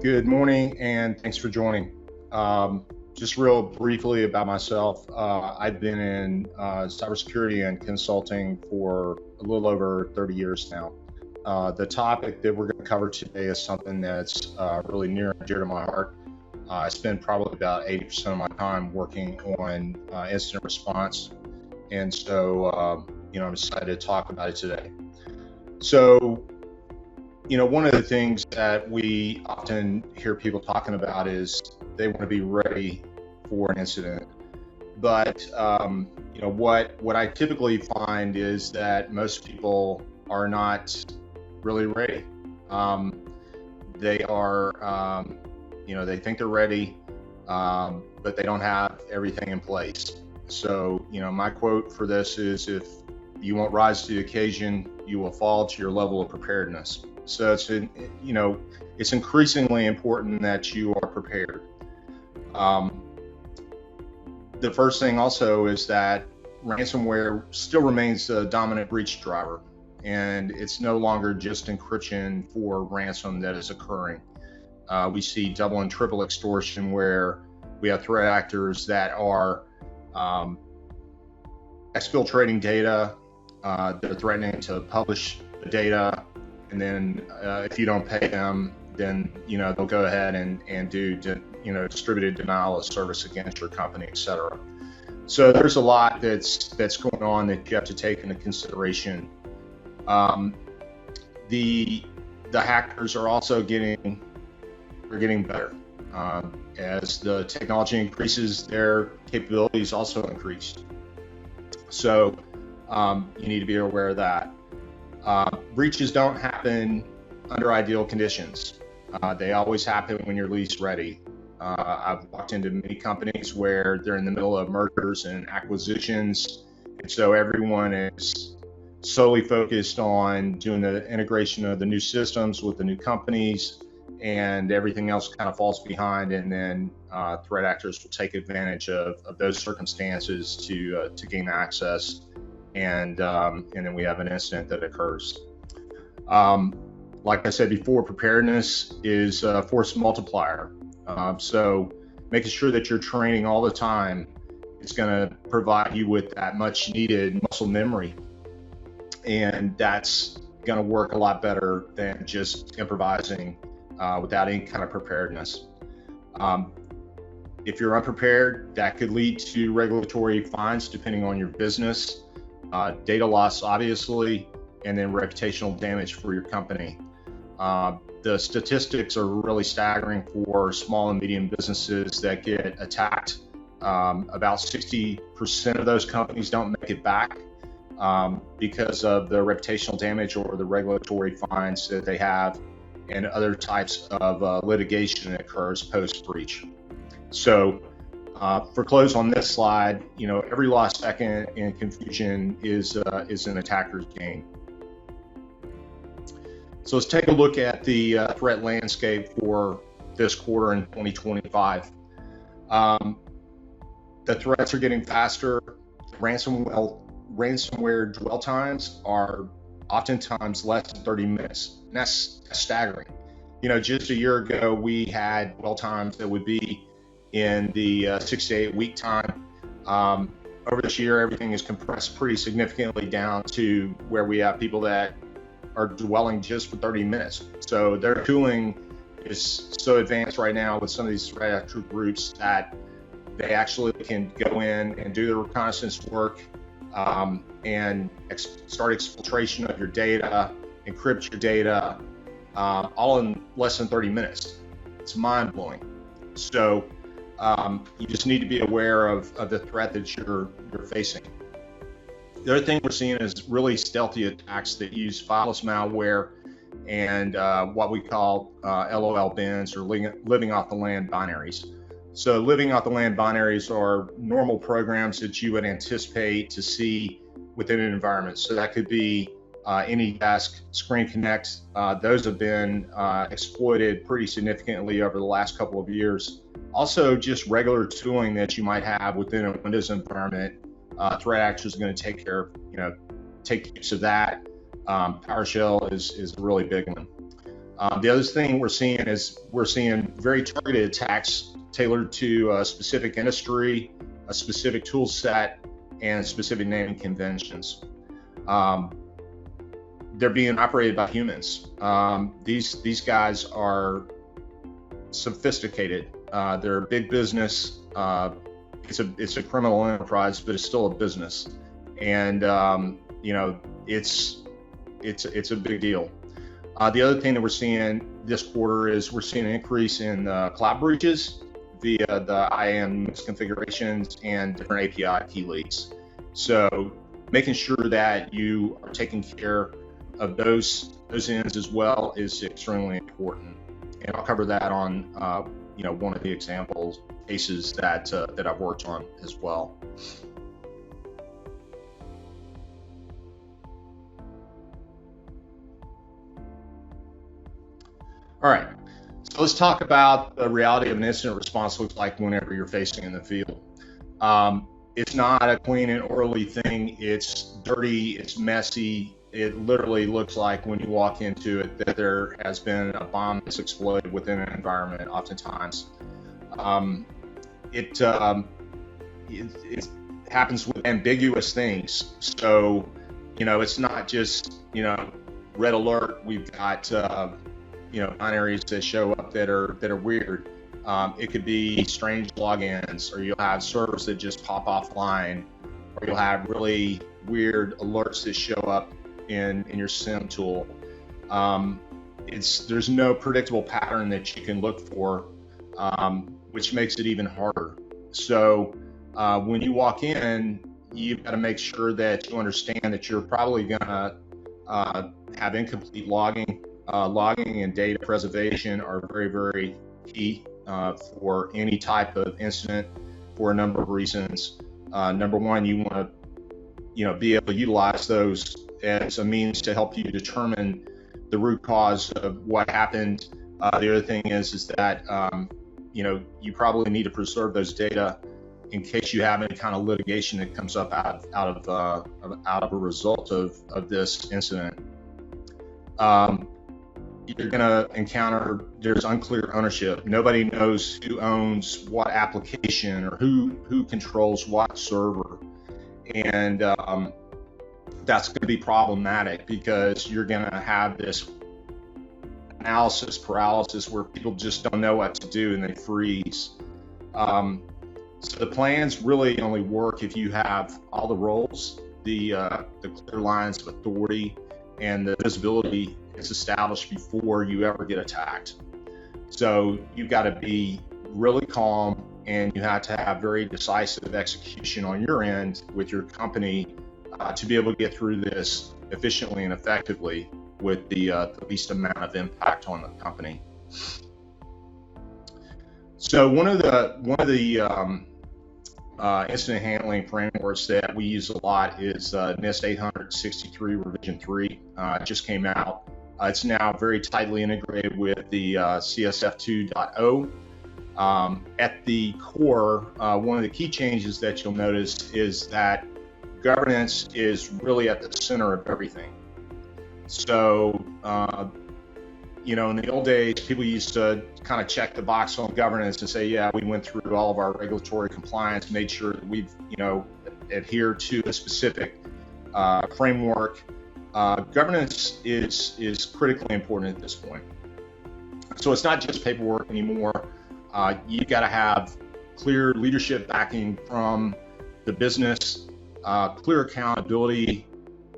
Good morning, and thanks for joining. Just real briefly about myself, I've been in cybersecurity and consulting for a little over 30 years now. The topic that we're going to cover today is something that's really near and dear to my heart. I spend probably about 80% of my time working on incident response, and so I'm excited to talk about it today. So, one of the things that we often hear people talking about is they want to be ready for an incident. But, what I typically find is that most people are not really ready. They are, they think they're ready, but they don't have everything in place. So, my quote for this is, if you won't rise to the occasion, you will fall to your level of preparedness. So it's increasingly important that you are prepared. The first thing also is that ransomware still remains the dominant breach driver, and it's no longer just encryption for ransom that is occurring. We see double and triple extortion, where we have threat actors that are exfiltrating data. They're threatening to publish the data, and then if you don't pay them, then they'll go ahead and do distributed denial of service against your company, etc. So there's a lot that's going on that you have to take into consideration. The hackers are also getting better. As the technology increases, their capabilities also increase. So you need to be aware of that. Breaches don't happen under ideal conditions. They always happen when you're least ready. I've walked into many companies where they're in the middle of mergers and acquisitions, and so everyone is solely focused on doing the integration of the new systems with the new companies, and everything else kind of falls behind, and then threat actors will take advantage of those circumstances to gain access, and then we have an incident that occurs. Like I said before, preparedness is a force multiplier. So making sure that you're training all the time is going to provide you with that much needed muscle memory, and that's going to work a lot better than just improvising without any kind of preparedness. If you're unprepared, that could lead to regulatory fines depending on your business, data loss obviously, and then reputational damage for your company. The statistics are really staggering for small and medium businesses that get attacked. About 60% of those companies don't make it back because of the reputational damage or the regulatory fines that they have, and other types of litigation that occurs post-breach. So for close on this slide, every lost second in confusion is an attacker's gain. So let's take a look at the threat landscape for this quarter in 2025. The threats are getting faster. Ransomware dwell times are oftentimes less than 30 minutes. And that's staggering. Just a year ago, we had dwell times that would be in the 6 to 8 week time. Over this year, everything is compressed pretty significantly down to where we have people that are dwelling just for 30 minutes. So their tooling is so advanced right now with some of these threat actor groups that they actually can go in and do the reconnaissance work and start exfiltration of your data, encrypt your data, all in less than 30 minutes. It's mind-blowing. So you just need to be aware of the threat that you're facing. The other thing we're seeing is really stealthy attacks that use fileless malware and what we call LOL bins, or living off the land binaries. So living off the land binaries are normal programs that you would anticipate to see within an environment. So that could be AnyDesk, Screen Connect. Those have been exploited pretty significantly over the last couple of years. Also, just regular tooling that you might have within a Windows environment. Threat actors are going to take use of that. PowerShell is a really big one. The other thing we're seeing is very targeted attacks tailored to a specific industry, a specific tool set, and specific naming conventions. They're being operated by humans. These guys are sophisticated. They're a big business. It's a criminal enterprise, but it's still a business, and it's a big deal. The other thing that we're seeing this quarter is we're seeing an increase in cloud breaches via the IAM misconfigurations and different API key leaks. So making sure that you are taking care of those ends as well is extremely important. And I'll cover that on one of the example cases that I've worked on as well. All right, so let's talk about the reality of an incident response looks like whenever you're facing in the field. It's not a clean and orderly thing. It's dirty, it's messy. It literally looks like when you walk into it that there has been a bomb that's exploded within an environment oftentimes. It happens with ambiguous things. So, it's not just, red alert, we've got, binaries that show up that are weird. It could be strange logins, or you'll have servers that just pop offline, or you'll have really weird alerts that show up in your SIM tool. There's no predictable pattern that you can look for, which makes it even harder. So when you walk in, you've got to make sure that you understand that you're probably going to have incomplete logging. Logging and data preservation are very, very key for any type of incident for a number of reasons. Number one, you want to be able to utilize those as a means to help you determine the root cause of what happened. The other thing is that you probably need to preserve those data in case you have any kind of litigation that comes up out of a result of this incident. You're going to encounter there's unclear ownership. Nobody knows who owns what application or who controls what server, and that's going to be problematic because you're going to have this analysis paralysis where people just don't know what to do and they freeze. So the plans really only work if you have all the roles, the clear lines of authority, and the visibility is established before you ever get attacked. So you've got to be really calm, and you have to have very decisive execution on your end with your company to be able to get through this efficiently and effectively with the least amount of impact on the company. So one of the incident handling frameworks that we use a lot is NIST 863 revision 3. It just came out. It's now very tightly integrated with the CSF 2.0. At the core, one of the key changes that you'll notice is that governance is really at the center of everything. So, in the old days, people used to kind of check the box on governance and say, yeah, we went through all of our regulatory compliance, made sure that we've, adhered to a specific framework. Governance is critically important at this point. So it's not just paperwork anymore. You got to have clear leadership backing from the business, clear accountability,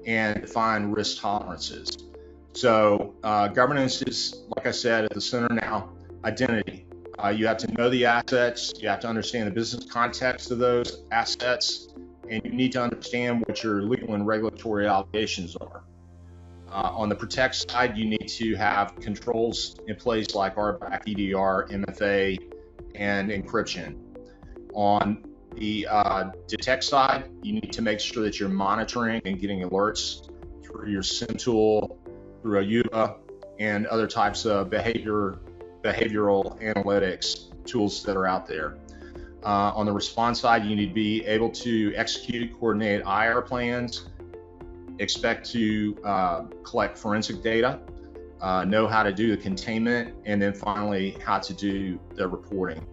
and defined risk tolerances. So governance is, like I said, at the center now. Identity. You have to know the assets. You have to understand the business context of those assets, and you need to understand what your legal and regulatory obligations are. On the protect side, you need to have controls in place like RBAC, EDR, MFA, and encryption. On the detect side, you need to make sure that you're monitoring and getting alerts through your SIM tool, through a UBA, and other types of behavioral analytics tools that are out there. On the response side, you need to be able to execute coordinated IR plans, expect to collect forensic data, know how to do the containment, and then finally how to do the reporting.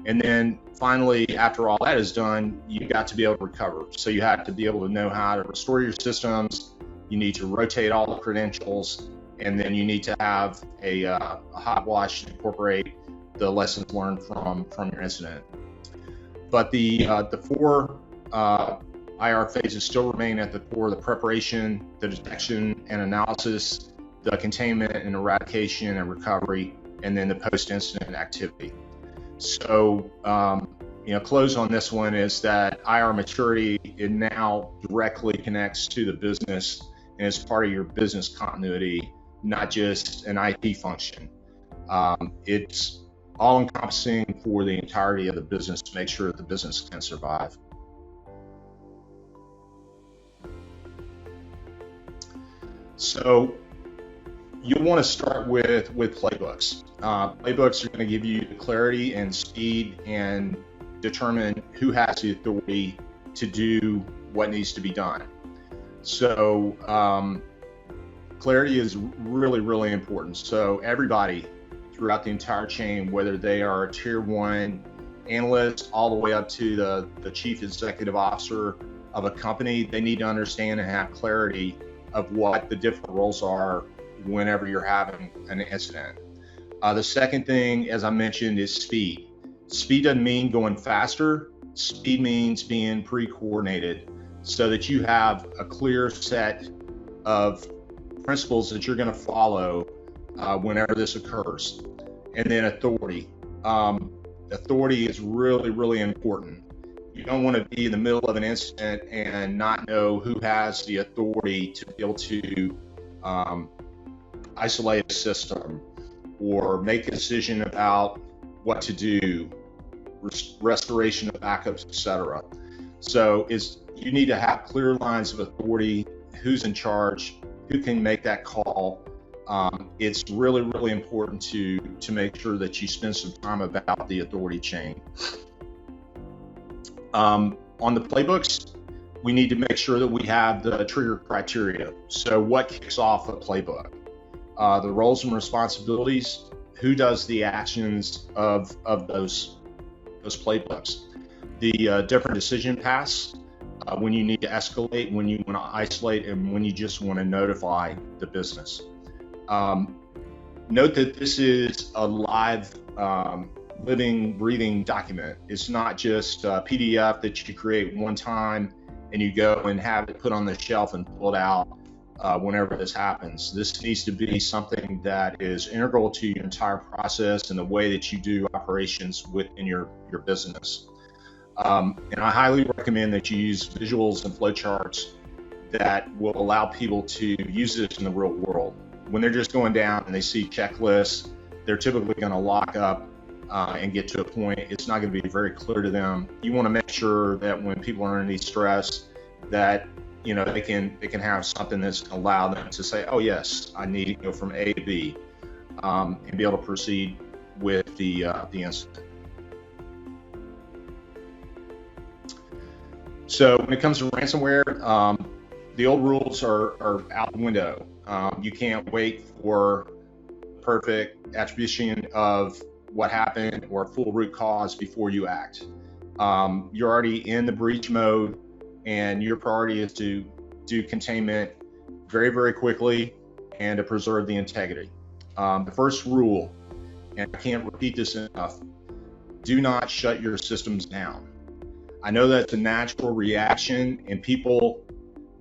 And then finally, after all that is done, you got to be able to recover. So you have to be able to know how to restore your systems. You need to rotate all the credentials, and then you need to have a hot wash to incorporate the lessons learned from your incident. But the four IR phases still remain at the core: the preparation, the detection and analysis, the containment and eradication and recovery, and then the post-incident activity. So, close on this one is that IR maturity, it now directly connects to the business and is part of your business continuity, not just an IT function. It's all encompassing for the entirety of the business to make sure that the business can survive. So you'll want to start with Playbooks. Playbooks are going to give you the clarity and speed and determine who has the authority to do what needs to be done. So clarity is really, really important. So everybody throughout the entire chain, whether they are a tier 1 analyst all the way up to the chief executive officer of a company, they need to understand and have clarity of what the different roles are whenever you're having an incident. The second thing, as I mentioned, is speed. Speed doesn't mean going faster. Speed means being pre-coordinated so that you have a clear set of principles that you're going to follow whenever this occurs. And then authority. Authority is really, really important. You don't want to be in the middle of an incident and not know who has the authority to be able to isolate a system or make a decision about what to do, restoration of backups, etc. So you need to have clear lines of authority, who's in charge, who can make that call. It's really, really important to make sure that you spend some time about the authority chain. On the playbooks, we need to make sure that we have the trigger criteria. So what kicks off a playbook? The roles and responsibilities, who does the actions of those playbooks, the different decision paths, when you need to escalate, when you want to isolate, and when you just want to notify the business. Note that this is a live, living, breathing document. It's not just a PDF that you create one time and you go and have it put on the shelf and pull it out whenever this happens. This needs to be something that is integral to your entire process and the way that you do operations within your business. And I highly recommend that you use visuals and flowcharts that will allow people to use this in the real world. When they're just going down and they see checklists, they're typically going to lock up and get to a point. It's not going to be very clear to them. You want to make sure that when people are under stress, that they can have something that's going to allow them to say, oh yes, I need to go from A to B, and be able to proceed with the incident. So when it comes to ransomware, the old rules are out the window. You can't wait for perfect attribution of what happened or full root cause before you act. You're already in the breach mode, and your priority is to do containment very, very quickly and to preserve the integrity. The first rule, and I can't repeat this enough, do not shut your systems down. I know that's a natural reaction, and people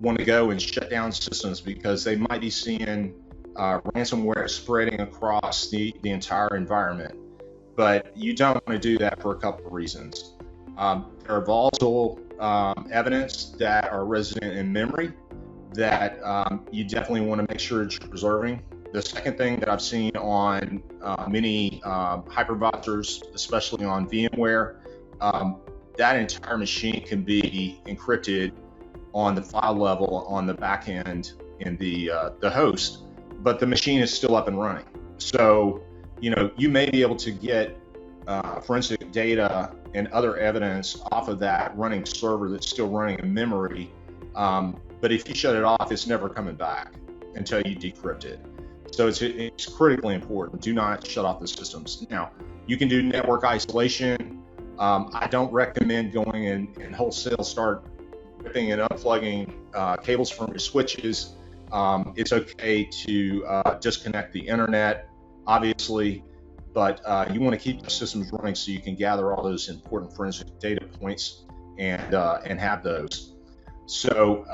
want to go and shut down systems because they might be seeing ransomware spreading across the entire environment. But you don't want to do that for a couple of reasons. There are volatile evidence that are resident in memory that you definitely want to make sure that you're preserving. The second thing that I've seen on many hypervisors, especially on VMware, that entire machine can be encrypted on the file level on the back end in the host, but the machine is still up and running. So, you may be able to get forensic data and other evidence off of that running server that's still running in memory, but if you shut it off, it's never coming back until you decrypt it. So it's critically important. Do not shut off the systems. Now, you can do network isolation. I don't recommend going and wholesale start ripping and unplugging cables from your switches. It's okay to disconnect the internet, obviously, but you want to keep the systems running so you can gather all those important forensic data points and have those. So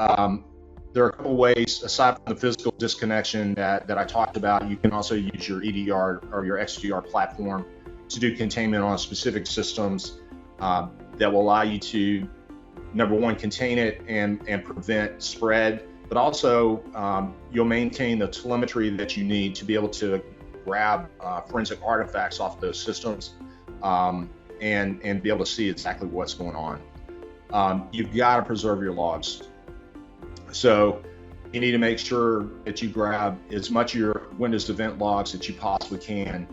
there are a couple ways, aside from the physical disconnection that I talked about. You can also use your EDR or your XDR platform to do containment on specific systems that will allow you to, number one, contain it and prevent spread, but also you'll maintain the telemetry that you need to be able to grab forensic artifacts off those systems and be able to see exactly what's going on. You've got to preserve your logs. So you need to make sure that you grab as much of your Windows event logs that you possibly can.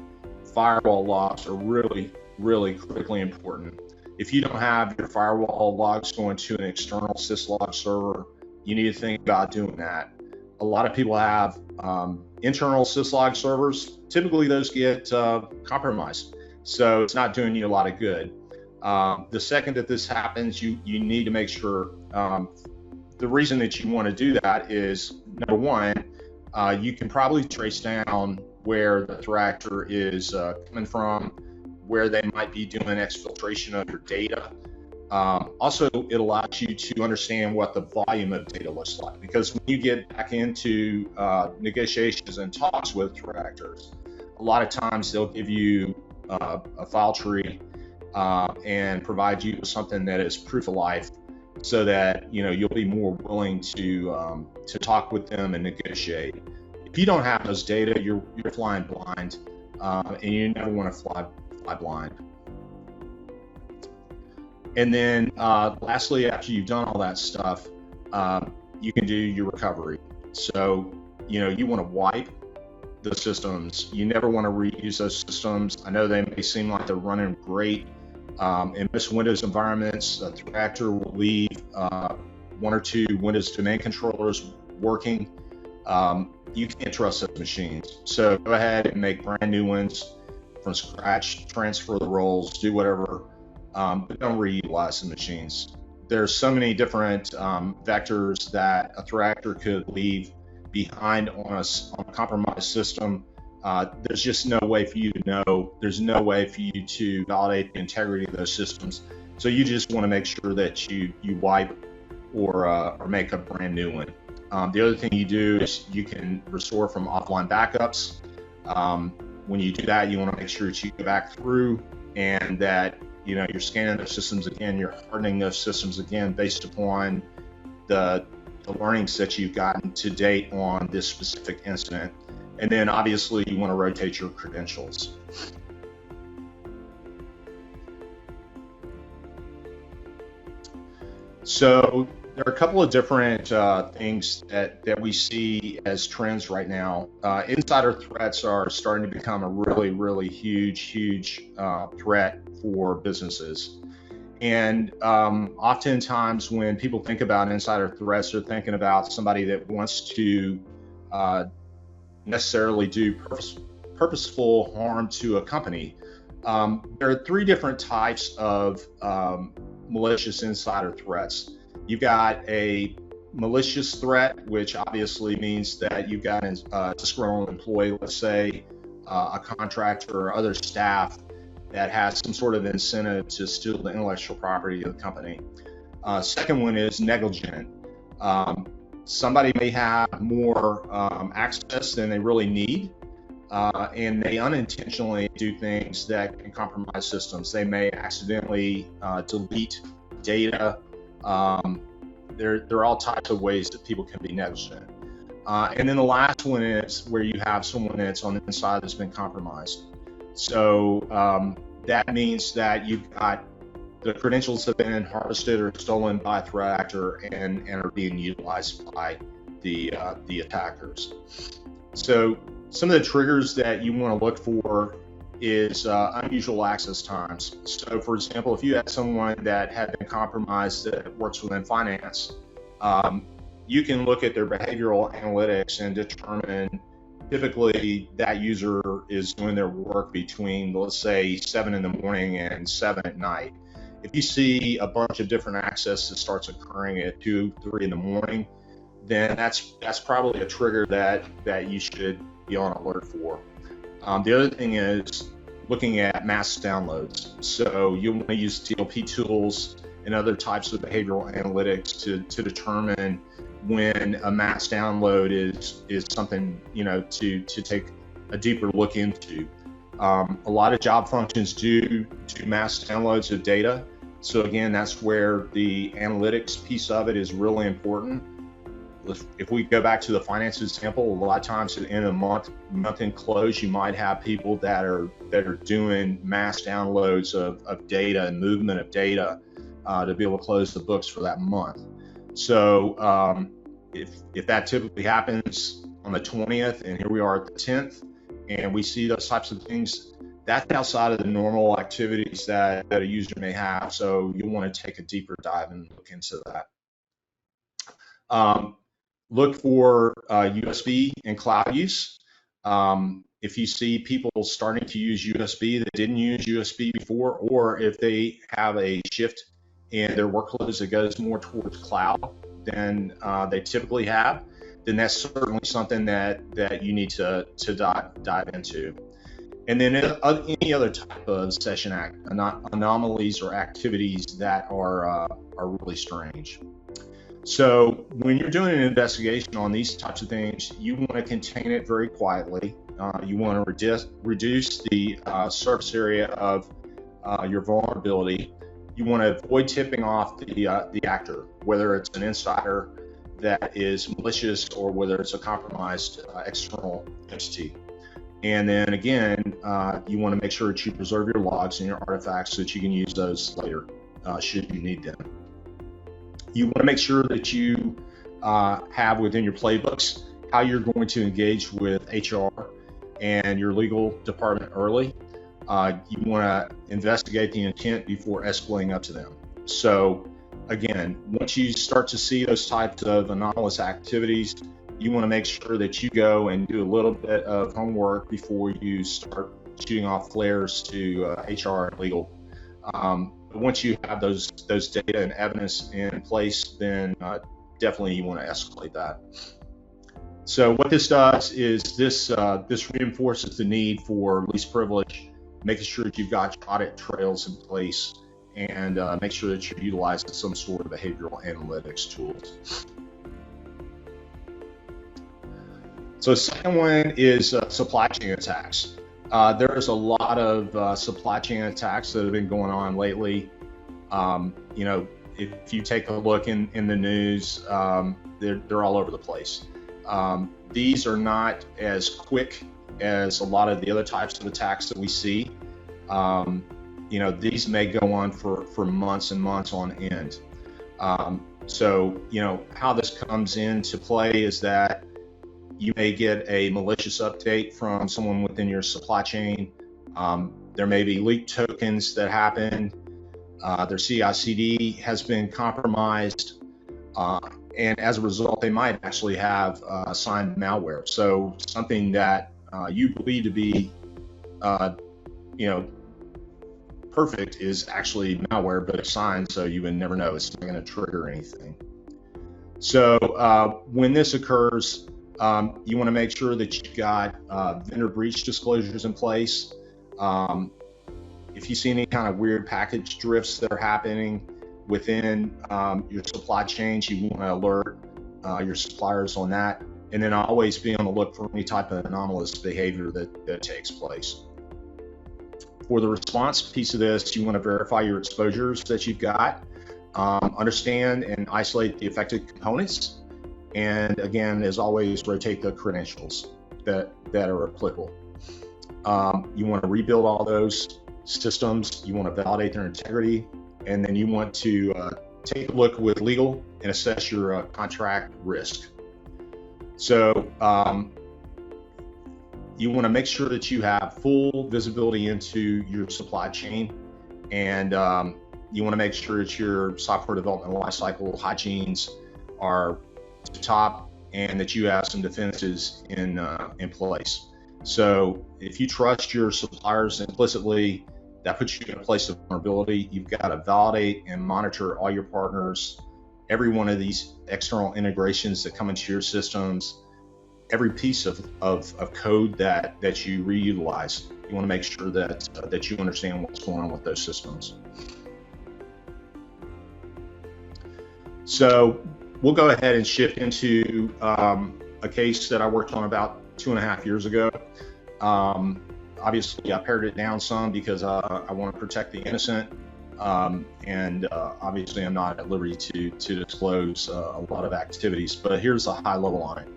Firewall logs are really, really critically important. If you don't have your firewall logs going to an external syslog server, you need to think about doing that. A lot of people have internal syslog servers. Typically those get compromised, so it's not doing you a lot of good. The second that this happens, you need to make sure, the reason that you want to do that is, number one, you can probably trace down where the threat actor is coming from, where they might be doing exfiltration of your data. Also, it allows you to understand what the volume of data looks like, because when you get back into negotiations and talks with threat actors, a lot of times they'll give you a file tree and provide you with something that is proof of life, so that you'll be more willing to talk with them and negotiate. If you don't have those data, you're flying blind, and you never want to fly blind. And then lastly, after you've done all that stuff, you can do your recovery. So you want to wipe the systems. You never want to reuse those systems. I know they may seem like they're running great. In most Windows environments, a threat actor will leave one or two Windows domain controllers working. You can't trust those machines. So go ahead and make brand new ones from scratch, transfer the roles, do whatever, but don't reutilize the machines. There's so many different vectors that a threat actor could leave behind on a compromised system. There's just no way for you to know. There's no way for you to validate the integrity of those systems. So you just want to make sure that you wipe or make a brand new one. The other thing you do is you can restore from offline backups. When you do that, you want to make sure that you go back through and that you're scanning those systems again, you're hardening those systems again based upon the learnings that you've gotten to date on this specific incident. And then obviously you want to rotate your credentials. So there are a couple of different things that we see as trends right now. Insider threats are starting to become a really, really huge threat for businesses. And oftentimes when people think about insider threats, they're thinking about somebody that wants to necessarily do purposeful harm to a company. There are three different types of malicious insider threats. You've got a malicious threat, which obviously means that you've got a disgruntled employee, let's say a contractor or other staff, that has some sort of incentive to steal the intellectual property of the company. Second one is negligent. Somebody may have more access than they really need, and they unintentionally do things that can compromise systems. They may accidentally delete data. There are all types of ways that people can be negligent. And then the last one is where you have someone that's on the inside that's been compromised. So that means that you've got the credentials have been harvested or stolen by a threat actor and are being utilized by the attackers. So some of the triggers that you want to look for is unusual access times. So for example, if you had someone that had been compromised that works within finance, you can look at their behavioral analytics and determine typically that user is doing their work between, let's say, 7 in the morning and 7 at night. If you see a bunch of different access that starts occurring at 2, 3 in the morning, then that's probably a trigger that you should be on alert for. The other thing is looking at mass downloads. So you want to use DLP tools and other types of behavioral analytics to determine when a mass download is something, you know, to take a deeper look into. A lot of job functions do mass downloads of data. So again, that's where the analytics piece of it is really important. If we go back to the finance example, a lot of times at the end of the month-end close, you might have people that are doing mass downloads of data and movement of data to be able to close the books for that month. So if that typically happens on the 20th, and here we are at the 10th, and we see those types of things, that's outside of the normal activities that a user may have. So you want to take a deeper dive and look into that. Look for USB and cloud use. If you see people starting to use USB that didn't use USB before, or if they have a shift in their workloads that goes more towards cloud than they typically have, then that's certainly something that you need to dive into. And then any other type of session anomalies or activities that are really strange. So when you're doing an investigation on these types of things, you want to contain it very quietly. You want to reduce the surface area of your vulnerability. You want to avoid tipping off the actor, whether it's an insider that is malicious or whether it's a compromised external entity. And then again, you want to make sure that you preserve your logs and your artifacts so that you can use those later should you need them. You want to make sure that you have within your playbooks how you're going to engage with HR and your legal department early. You want to investigate the intent before escalating up to them. So again, once you start to see those types of anomalous activities, you want to make sure that you go and do a little bit of homework before you start shooting off flares to HR and legal. But once you have those data and evidence in place, then definitely you want to escalate that. So what this does is this reinforces the need for least privilege, making sure that you've got audit trails in place, and make sure that you're utilizing some sort of behavioral analytics tools. So the second one is supply chain attacks. There's a lot of supply chain attacks that have been going on lately. You know, if you take a look in the news, they're all over the place. These are not as quick as a lot of the other types of attacks that we see. You know, these may go on for months and months on end. So, you know, how this comes into play is that you may get a malicious update from someone within your supply chain. There may be leaked tokens that happen. Their CI/CD has been compromised. And as a result, they might actually have assigned malware. So something that you believe to be, you know, perfect is actually malware, but assigned, so you would never know. It's not going to trigger anything. So when this occurs, you want to make sure that you've got vendor breach disclosures in place. If you see any kind of weird package drifts that are happening within your supply chains, you want to alert your suppliers on that. And then always be on the look for any type of anomalous behavior that takes place. For the response piece of this, you want to verify your exposures that you've got, understand and isolate the affected components, and again, as always, rotate the credentials that are applicable. You want to rebuild all those systems, you want to validate their integrity, and then you want to take a look with legal and assess your contract risk. So you want to make sure that you have full visibility into your supply chain, and you want to make sure that your software development lifecycle hygienes are to top, and that you have some defenses in place. So if you trust your suppliers implicitly, that puts you in a place of vulnerability. You've got to validate and monitor all your partners, every one of these external integrations that come into your systems, every piece of code that you reutilize. You want to make sure that you understand what's going on with those systems. So we'll go ahead and shift into a case that I worked on about 2.5 years ago. Obviously, I pared it down some because I want to protect the innocent, and obviously I'm not at liberty to disclose a lot of activities, but here's a high level on it.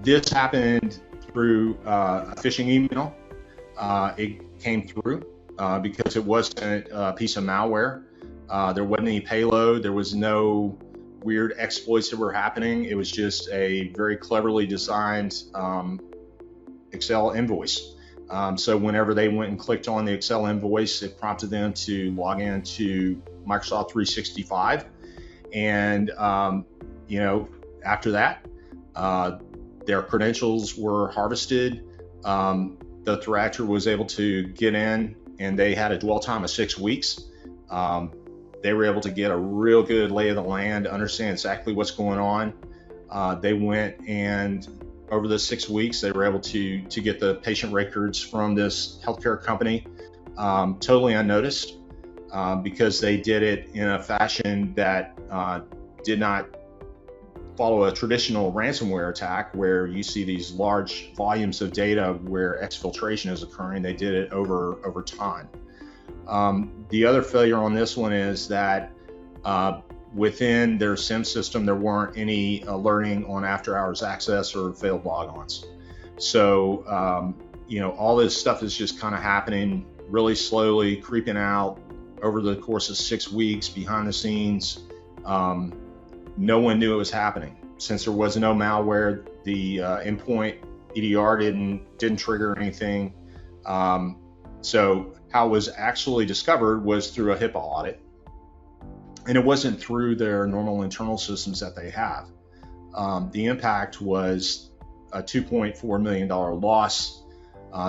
This happened through a phishing email. It came through because it wasn't a piece of malware. There wasn't any payload. There was no weird exploits that were happening. It was just a very cleverly designed Excel invoice. So whenever they went and clicked on the Excel invoice, it prompted them to log into Microsoft 365. And, after that, their credentials were harvested. The threat actor was able to get in, and they had a dwell time of 6 weeks. They were able to get a real good lay of the land, understand exactly what's going on. They went and over the 6 weeks, they were able to get the patient records from this healthcare company totally unnoticed because they did it in a fashion that did not follow a traditional ransomware attack where you see these large volumes of data where exfiltration is occurring. They did it over time. The other failure on this one is that within their SIM system, there weren't any alerting on after-hours access or failed logons. So, all this stuff is just kind of happening really slowly, creeping out over the course of 6 weeks behind the scenes. No one knew it was happening. Since there was no malware, the endpoint EDR didn't trigger anything. So how it was actually discovered was through a HIPAA audit. And it wasn't through their normal internal systems that they have. The impact was a $2.4 million loss.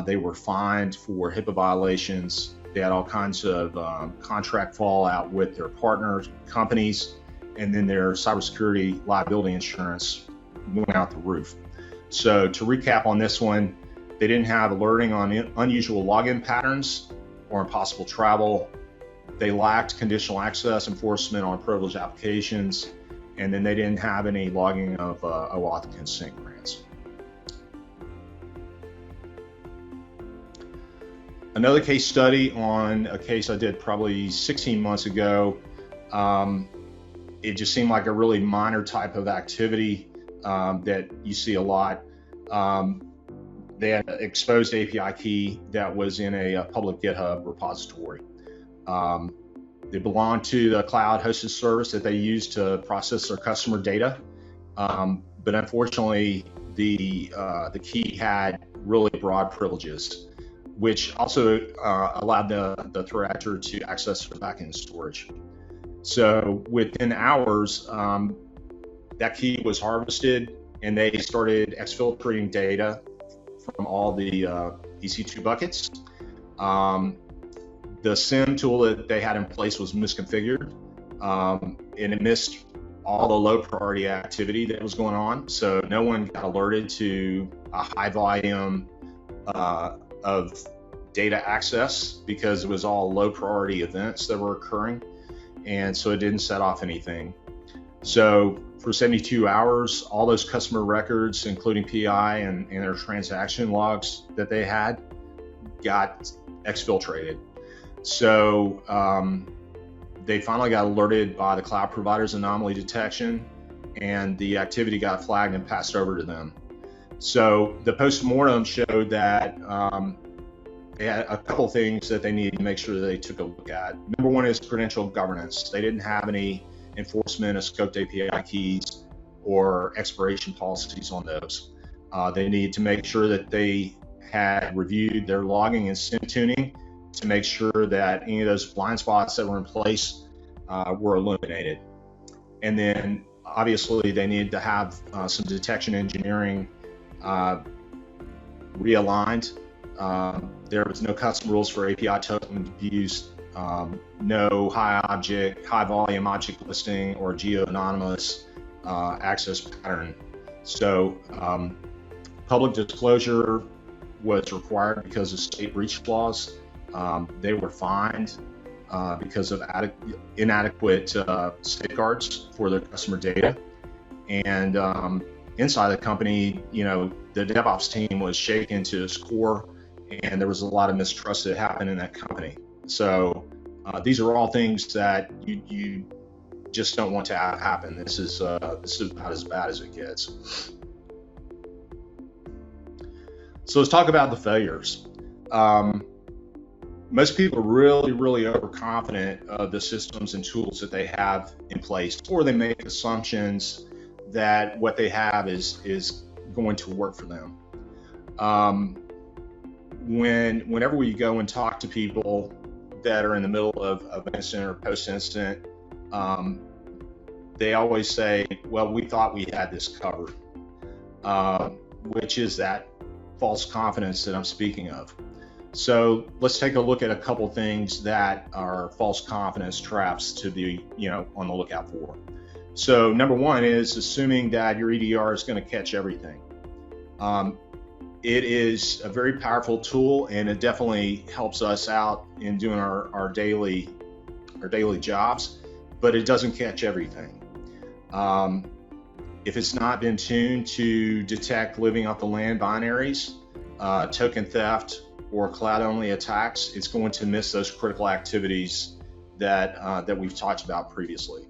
They were fined for HIPAA violations. They had all kinds of contract fallout with their partner companies, and then their cybersecurity liability insurance went out the roof. So to recap on this one, they didn't have alerting on unusual login patterns or impossible travel. They lacked conditional access enforcement on privileged applications, and then they didn't have any logging of OAuth consent grants. Another case study on a case I did probably 16 months ago. It just seemed like a really minor type of activity that you see a lot. They had an exposed API key that was in a public GitHub repository. They belonged to the cloud hosted service that they use to process their customer data. But unfortunately, the key had really broad privileges, which also allowed the threat actor to access their backend storage. So within hours, that key was harvested, and they started exfiltrating data from all the EC2 buckets. The SIM tool that they had in place was misconfigured, and it missed all the low priority activity that was going on. So no one got alerted to a high volume of data access because it was all low priority events that were occurring. And so it didn't set off anything. So for 72 hours, all those customer records, including PI and their transaction logs that they had, got exfiltrated. So they finally got alerted by the cloud provider's anomaly detection, and the activity got flagged and passed over to them. So the postmortem showed that they had a couple things that they needed to make sure that they took a look at. Number one is credential governance. They didn't have any enforcement of scoped API keys or expiration policies on those. They needed to make sure that they had reviewed their logging and SIM tuning to make sure that any of those blind spots that were in place were eliminated. And then Obviously, they needed to have some detection engineering realigned. There was no custom rules for API token abuse, no high volume object listing or geo-anonymous access pattern. So public disclosure was required because of state breach laws. They were fined because of inadequate safeguards for their customer data. And inside the company, the DevOps team was shaken to its core, and there was a lot of mistrust that happened in that company. So these are all things that you just don't want to have happen. This is about as bad as it gets. So let's talk about the failures. Most people are really overconfident of the systems and tools that they have in place, or they make assumptions that what they have is going to work for them. Whenever we go and talk to people that are in the middle of an incident or post-incident, they always say, well, we thought we had this covered, which is that false confidence that I'm speaking of. So let's take a look at a couple things that are false confidence traps to be, on the lookout for. So number one is assuming that your EDR is going to catch everything. It is a very powerful tool, and it definitely helps us out in doing our daily jobs, but it doesn't catch everything. If it's not been tuned to detect living off the land binaries, token theft, or cloud-only attacks, it's going to miss those critical activities that we've talked about previously.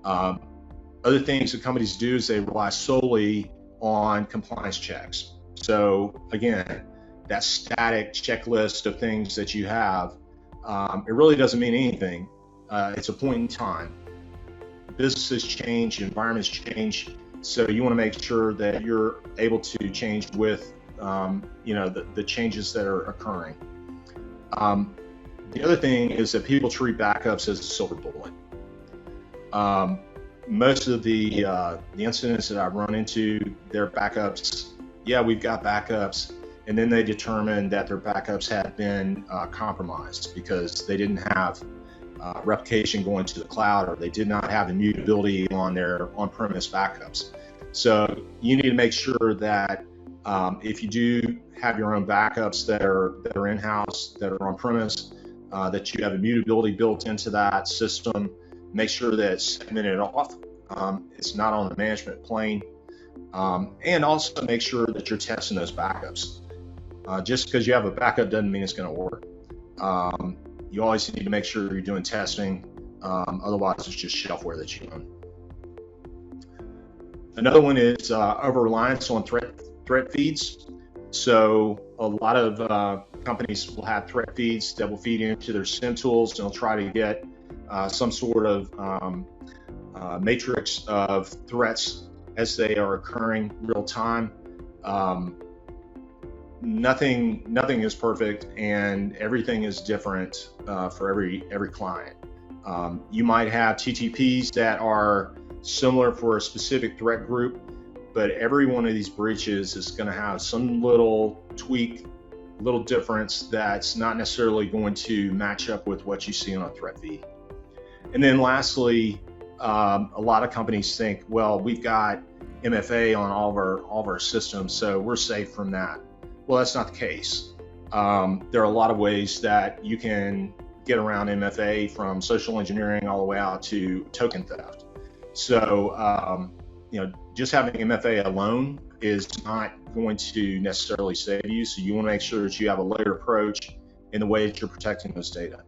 Other things that companies do is they rely solely on compliance checks. So again, that static checklist of things that you have, it really doesn't mean anything. It's a point in time. Businesses change, environments change, so you want to make sure that you're able to change with the changes that are occurring. The other thing is that people treat backups as a silver bullet. Most of the incidents that I've run into, their backups, we've got backups, and then they determine that their backups had been compromised because they didn't have replication going to the cloud, or they did not have immutability on their on-premise backups. So you need to make sure that if you do have your own backups that are in-house, that are on-premise, that you have immutability built into that system. Make sure that it's segmented off. It's not on the management plane. And also make sure that you're testing those backups. Just because you have a backup doesn't mean it's going to work. You always need to make sure you're doing testing. Otherwise, it's just shelfware that you own. Another one is over-reliance on threat feeds. So a lot of companies will have threat feeds that will feed into their SIEM tools, and they'll try to get some sort of matrix of threats as they are occurring real time. Nothing is perfect, and everything is different for every client. You might have TTPs that are similar for a specific threat group, but every one of these breaches is going to have some little tweak, little difference that's not necessarily going to match up with what you see on a threat feed. And then lastly, a lot of companies think, well, we've got MFA on all of our systems, so we're safe from that. Well, that's not the case. There are a lot of ways that you can get around MFA, from social engineering all the way out to token theft. So, just having MFA alone is not going to necessarily save you. So you want to make sure that you have a layered approach in the way that you're protecting those data.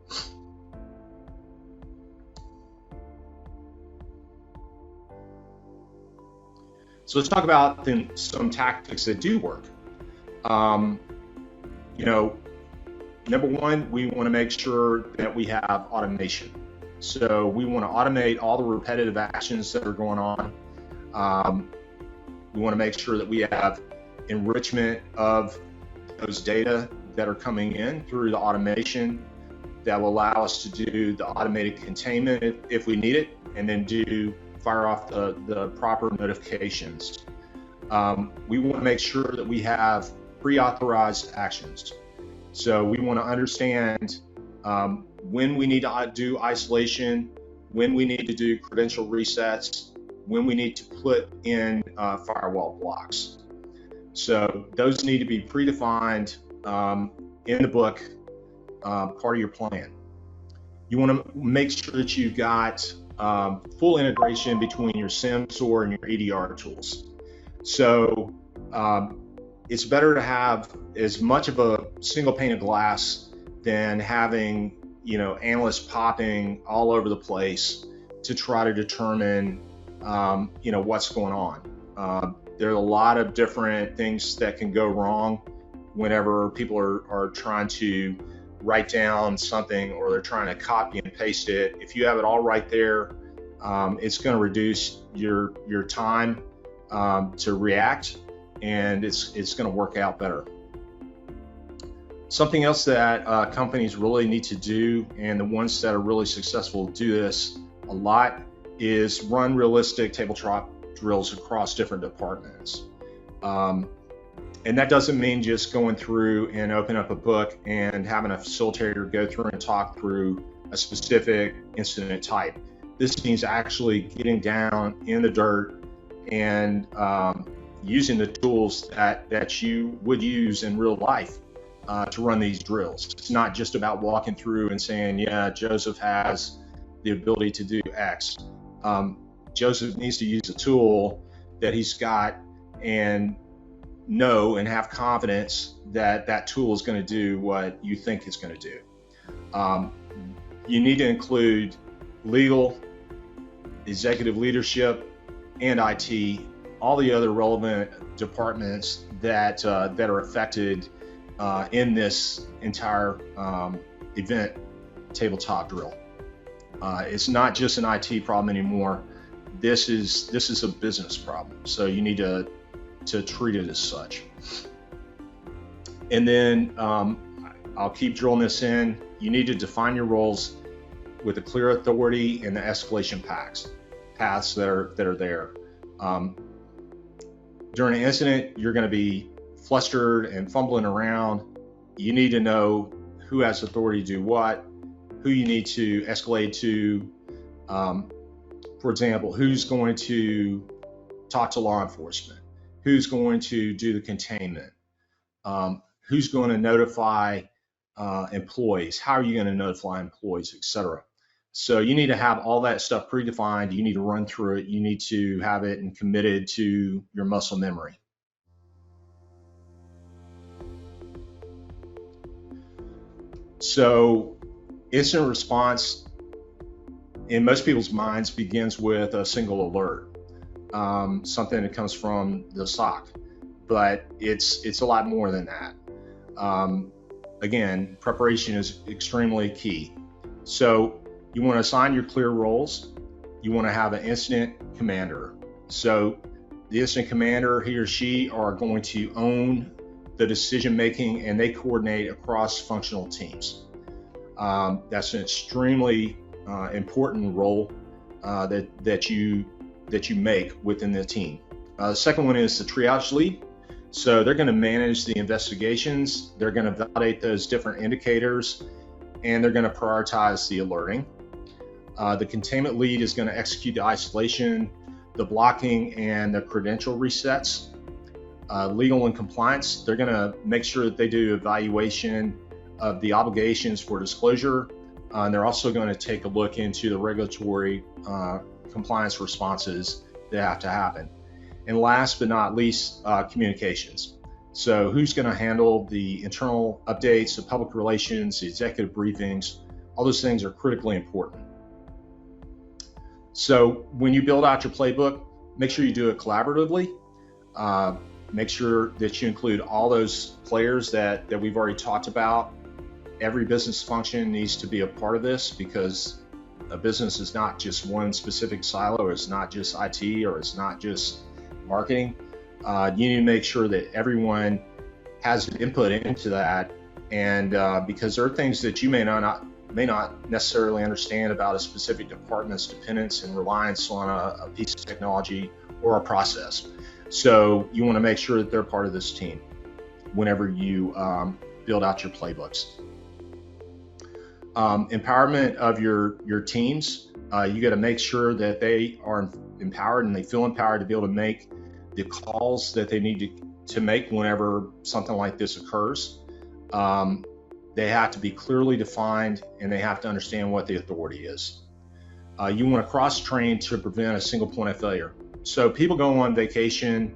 So let's talk about some tactics that do work. Number one, we want to make sure that we have automation. So we want to automate all the repetitive actions that are going on. We want to make sure that we have enrichment of those data that are coming in through the automation that will allow us to do the automated containment if we need it, and then do fire off the proper notifications. We want to make sure that we have pre-authorized actions. So we want to understand when we need to do isolation, when we need to do credential resets, when we need to put in firewall blocks. So those need to be predefined in the book, part of your plan. You want to make sure that you've got full integration between your SIEM, SOAR, and your EDR tools. So it's better to have as much of a single pane of glass than having, analysts popping all over the place to try to determine, what's going on. There are a lot of different things that can go wrong whenever people are trying to write down something or they're trying to copy and paste it. If you have it all right there, it's going to reduce your time to react, and it's going to work out better. Something else that companies really need to do, and the ones that are really successful do this a lot, is run realistic tabletop drills across different departments. And that doesn't mean just going through and open up a book and having a facilitator go through and talk through a specific incident type. This means actually getting down in the dirt and using the tools that you would use in real life to run these drills. It's not just about walking through and saying, yeah, Joseph has the ability to do X. Joseph needs to use a tool that he's got and know and have confidence that that tool is going to do what you think it's going to do. You need to include legal, executive leadership, and IT, all the other relevant departments that are affected in this entire event tabletop drill. It's not just an IT problem anymore. This is a business problem. So you need to treat it as such. And then I'll keep drilling this in. You need to define your roles with a clear authority and the escalation paths that are there. During an incident, you're going to be flustered and fumbling around. You need to know who has authority to do what, who you need to escalate to. For example, who's going to talk to law enforcement? Who's going to do the containment? Who's going to notify employees? How are you going to notify employees, etc.? So you need to have all that stuff predefined. You need to run through it. You need to have it and committed to your muscle memory. So incident response in most people's minds begins with a single alert, something that comes from the SOC, but it's a lot more than that. Again, preparation is extremely key. So you want to assign your clear roles. You want to have an incident commander. So the incident commander, he or she, are going to own the decision making, and they coordinate across functional teams. That's an extremely important role that you make within the team. The second one is the triage lead. So they're going to manage the investigations. They're going to validate those different indicators, and they're going to prioritize the alerting. The containment lead is going to execute the isolation, the blocking, and the credential resets. Legal and compliance, they're going to make sure that they do evaluation of the obligations for disclosure. And they're also going to take a look into the regulatory compliance responses that have to happen. And last but not least, communications. So who's going to handle the internal updates, the public relations, the executive briefings? All those things are critically important. So when you build out your playbook, make sure you do it collaboratively. Make sure that you include all those players that we've already talked about. Every business function needs to be a part of this, because a business is not just one specific silo. It's not just IT, or it's not just marketing. You need to make sure that everyone has input into that, and because there are things that you may not may not necessarily understand about a specific department's dependence and reliance on a piece of technology or a process. So you want to make sure that they're part of this team whenever you build out your playbooks. Empowerment of your teams. You got to make sure that they are empowered and they feel empowered to be able to make the calls that they need to make whenever something like this occurs. They have to be clearly defined and they have to understand what the authority is. You want to cross-train to prevent a single point of failure. So people go on vacation,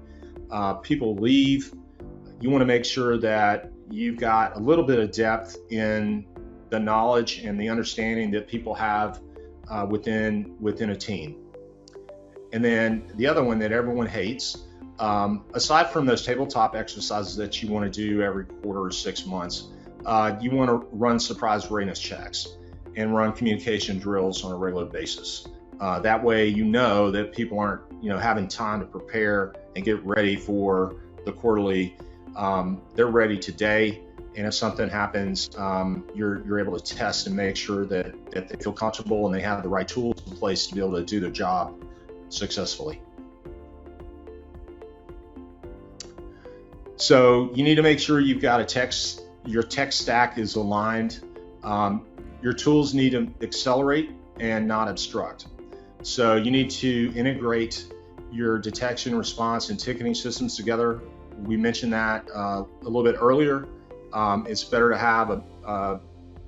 people leave. You want to make sure that you've got a little bit of depth in the knowledge and the understanding that people have within a team. And then the other one that everyone hates, aside from those tabletop exercises that you want to do every quarter or 6 months, you want to run surprise readiness checks and run communication drills on a regular basis. That way, you know that people aren't, having time to prepare and get ready for the quarterly. They're ready today, and if something happens, you're able to test and make sure that they feel comfortable and they have the right tools in place to be able to do their job successfully. So you need to make sure you've got your tech stack is aligned. Your tools need to accelerate and not obstruct. So you need to integrate your detection, response, and ticketing systems together. We mentioned that a little bit earlier. It's better to have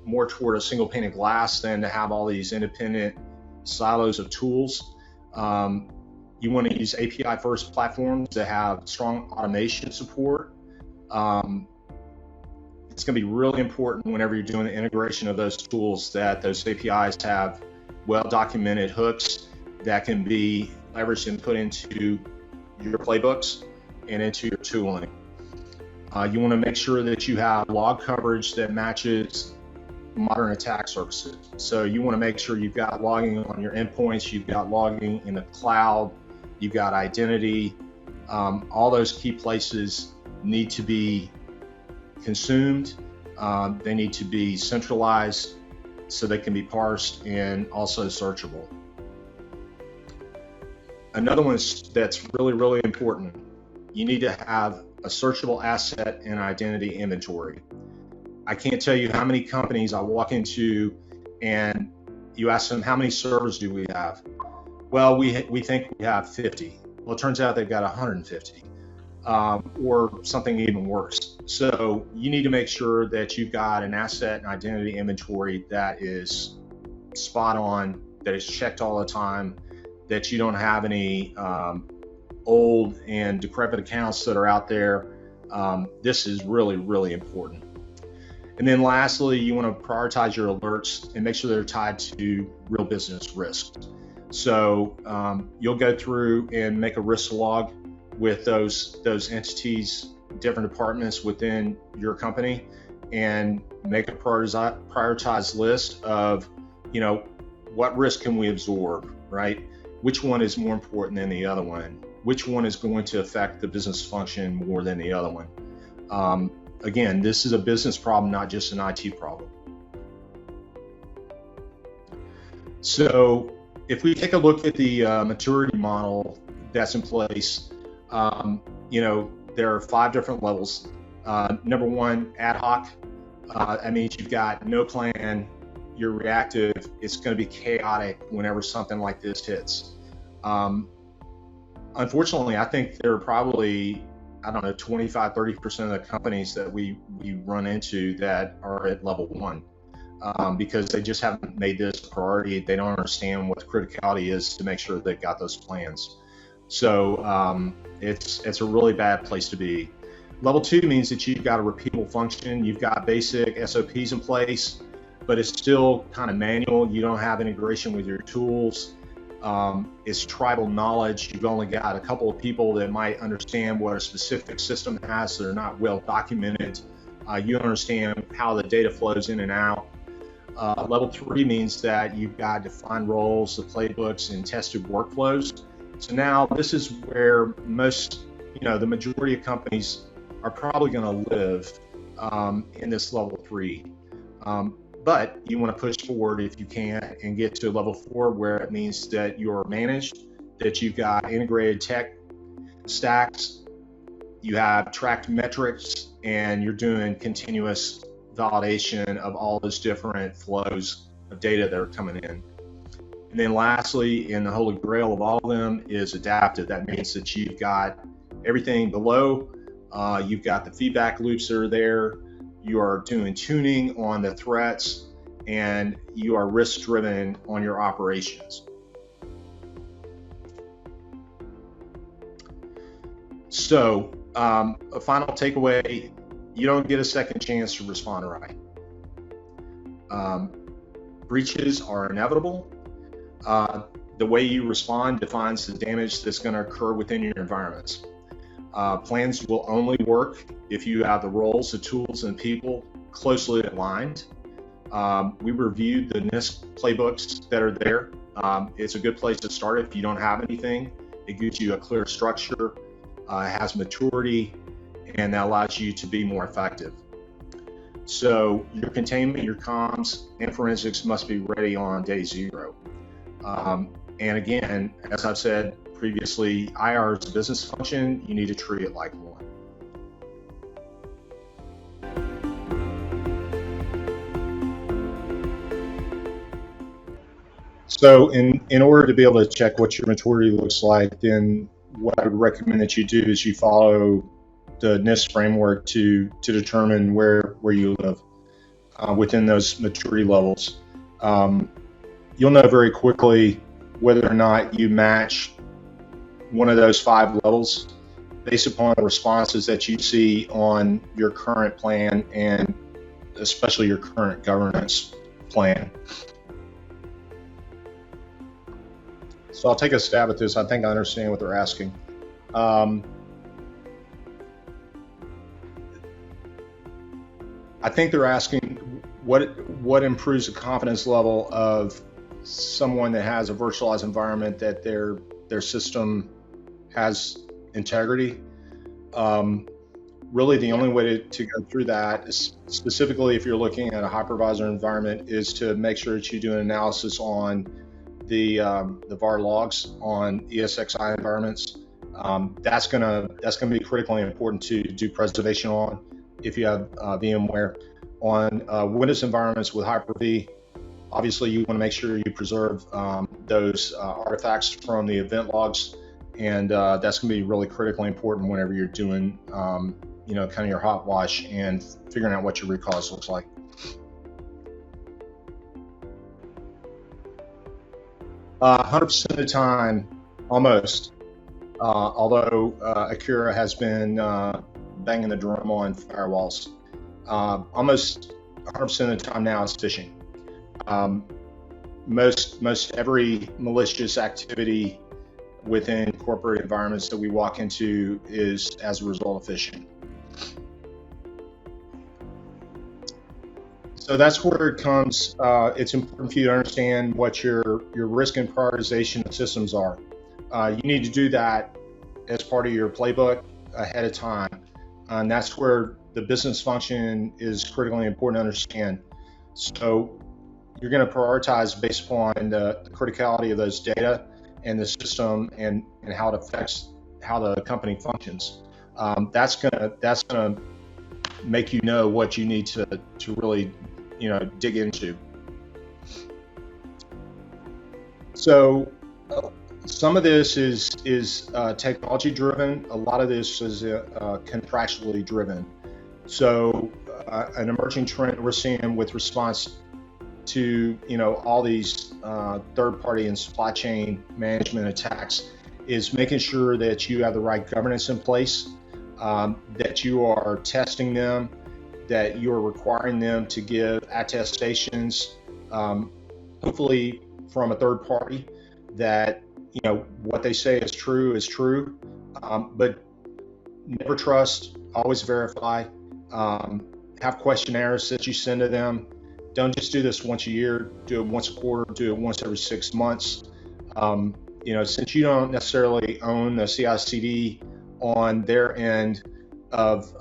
more toward a single pane of glass than to have all these independent silos of tools. You want to use API first platforms that have strong automation support. It's going to be really important whenever you're doing the integration of those tools that those APIs have well-documented hooks that can be leveraged and put into your playbooks and into your tooling. You want to make sure that you have log coverage that matches modern attack surfaces. So you want to make sure you've got logging on your endpoints, you've got logging in the cloud, you've got identity. All those key places need to be consumed. They need to be centralized so they can be parsed and also searchable. Another one that's really, really important. You need to have a searchable asset and identity inventory. I can't tell you how many companies I walk into and you ask them, how many servers do we have? Well, we think we have 50. Well, it turns out they've got 150 or something even worse. So you need to make sure that you've got an asset and identity inventory that is spot on, that is checked all the time, that you don't have any old and decrepit accounts that are out there. This is really, really important. And then lastly, you want to prioritize your alerts and make sure they're tied to real business risks. So you'll go through and make a risk log with those entities, different departments within your company, and make a prioritized list of, what risk can we absorb, right? Which one is more important than the other one? Which one is going to affect the business function more than the other one? Again, this is a business problem, not just an IT problem. So if we take a look at the maturity model that's in place, there are 5 different levels. Number 1, ad hoc. That means you've got no plan, you're reactive, it's going to be chaotic whenever something like this hits. Unfortunately, I think there are probably, 25-30% of the companies that we run into that are at level 1 because they just haven't made this a priority. They don't understand what the criticality is to make sure they've got those plans. So it's a really bad place to be. Level 2 means that you've got a repeatable function. You've got basic SOPs in place, but it's still kind of manual. You don't have integration with your tools. It's tribal knowledge. You've only got a couple of people that might understand what a specific system has. They're not well documented. You don't understand how the data flows in and out. Level 3 means that you've got defined roles, the playbooks, and tested workflows. So now this is where most, the majority of companies are probably going to live in this level 3. but you want to push forward if you can and get to level 4, where it means that you're managed, that you've got integrated tech stacks, you have tracked metrics, and you're doing continuous validation of all those different flows of data that are coming in. And then lastly, in the holy grail of all of them, is adaptive. That means that you've got everything below, you've got the feedback loops that are there, you are doing tuning on the threats, and you are risk driven on your operations. So a final takeaway: you don't get a second chance to respond right. Breaches are inevitable. The way you respond defines the damage that's going to occur within your environments. Plans will only work if you have the roles, the tools, and people closely aligned. We reviewed the NIST playbooks that are there. It's a good place to start if you don't have anything. It gives you a clear structure, has maturity, and that allows you to be more effective. So your containment, your comms, and forensics must be ready on day 0. And again, as I've said previously, IR is a business function. You need to treat it like one. So in order to be able to check what your maturity looks like, then what I would recommend that you do is you follow the NIST framework to determine where you live within those maturity levels. You'll know very quickly whether or not you match one of those 5 levels based upon the responses that you see on your current plan, and especially your current governance plan. So I'll take a stab at this. I think I understand what they're asking. I think they're asking what improves the confidence level of someone that has a virtualized environment, that their system has integrity. Really, the only way to go through that, is specifically if you're looking at a hypervisor environment, is to make sure that you do an analysis on the VAR logs on ESXi environments. That's gonna be critically important to do preservation on if you have VMware. On Windows environments with Hyper-V, obviously you want to make sure you preserve those artifacts from the event logs, and that's going to be really critically important whenever you're doing kind of your hot wash and figuring out what your root cause looks like. 100% of the time, almost. Although Akira has been banging the drum on firewalls, almost 100% of the time now is phishing. Most every malicious activity within corporate environments that we walk into is as a result of phishing. So that's where it comes. It's important for you to understand what your risk and prioritization of systems are. You need to do that as part of your playbook ahead of time, and that's where the business function is critically important to understand. So you're going to prioritize based upon the criticality of those data and the system and how it affects how the company functions. That's gonna make you know what you need to really dig into. So some of this is technology driven. A lot of this is contractually driven. So an emerging trend we're seeing with response to all these third-party and supply chain management attacks is making sure that you have the right governance in place, that you are testing them, that you are requiring them to give attestations, hopefully from a third party, that what they say is true, but never trust, always verify, have questionnaires that you send to them. Don't just do this once a year, do it once a quarter, do it once every 6 months. Since you don't necessarily own the CI/CD on their end of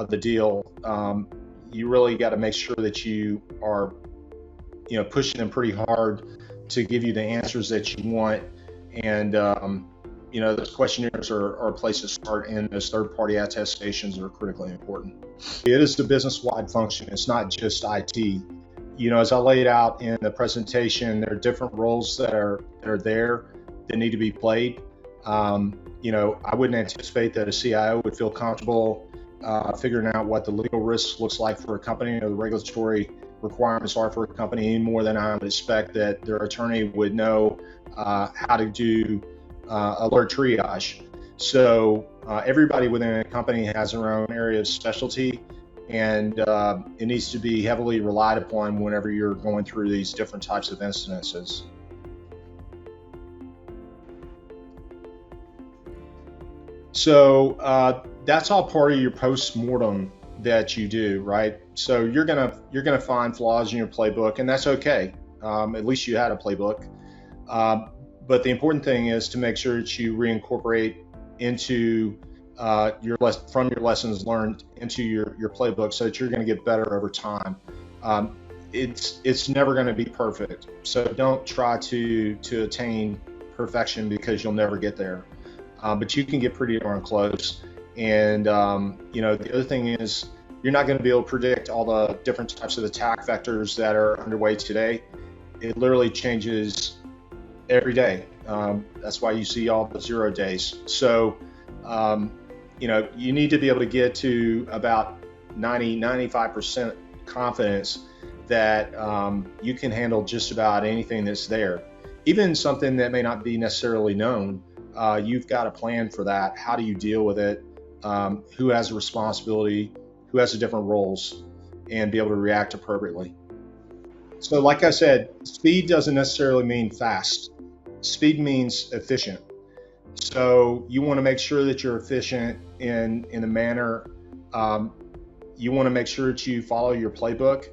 the deal, you really got to make sure that you are pushing them pretty hard to give you the answers that you want. And those questionnaires are a place to start, and those third-party attestations are critically important. It is the business-wide function. It's not just IT. As I laid out in the presentation, there are different roles that are there that need to be played. I wouldn't anticipate that a CIO would feel comfortable figuring out what the legal risk looks like for a company or the regulatory requirements are for a company any more than I would expect that their attorney would know how to do alert triage. So everybody within a company has their own area of specialty, and it needs to be heavily relied upon whenever you're going through these different types of incidences. So that's all part of your post-mortem that you do, right? So you're gonna find flaws in your playbook, and that's okay. At least you had a playbook. But the important thing is to make sure that you reincorporate into from your lessons learned into your playbook, so that you're going to get better over time. It's never going to be perfect, so don't try to attain perfection, because you'll never get there. But you can get pretty darn close. And the other thing is, you're not going to be able to predict all the different types of attack vectors that are underway today. It literally changes every day. That's why you see all the 0 days. So, you need to be able to get to about 95% confidence that you can handle just about anything that's there. Even something that may not be necessarily known, you've got a plan for that. How do you deal with it? Who has a responsibility? Who has the different roles? And be able to react appropriately. So like I said, speed doesn't necessarily mean fast. Speed means efficient. So you want to make sure that you're efficient in a manner. You want to make sure that you follow your playbook.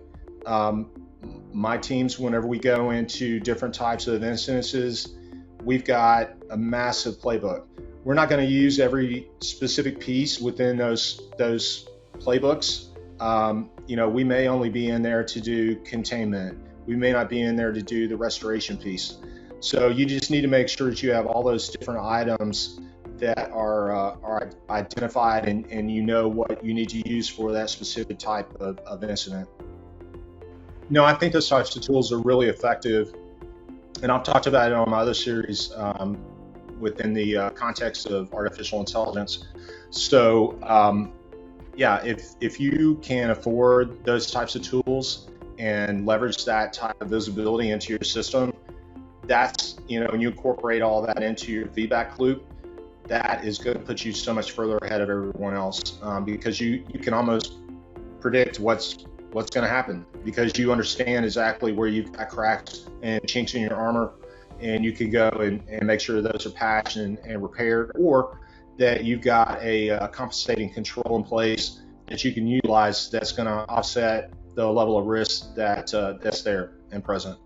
My teams, whenever we go into different types of incidences, we've got a massive playbook. We're not going to use every specific piece within those playbooks. We may only be in there to do containment. We may not be in there to do the restoration piece. So you just need to make sure that you have all those different items that are identified, and you know what you need to use for that specific type of incident. I think those types of tools are really effective, and I've talked about it on my other series within the context of artificial intelligence. So if you can afford those types of tools and leverage that type of visibility into your system, that's, when you incorporate all that into your feedback loop, that is going to put you so much further ahead of everyone else, because you can almost predict what's going to happen, because you understand exactly where you've got cracks and chinks in your armor, and you can go and make sure those are patched and repaired, or that you've got a compensating control in place that you can utilize that's going to offset the level of risk that's there and present.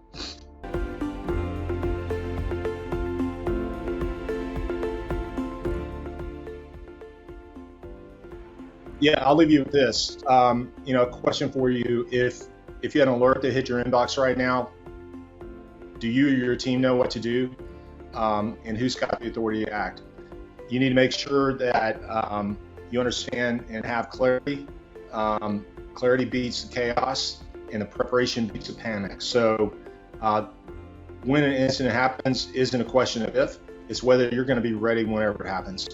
Yeah, I'll leave you with this. A question for you: if you had an alert that hit your inbox right now, do you or your team know what to do, and who's got the authority to act? You need to make sure that you understand and have clarity. Clarity beats the chaos, and the preparation beats the panic. So when an incident happens isn't a question of if, it's whether you're going to be ready whenever it happens.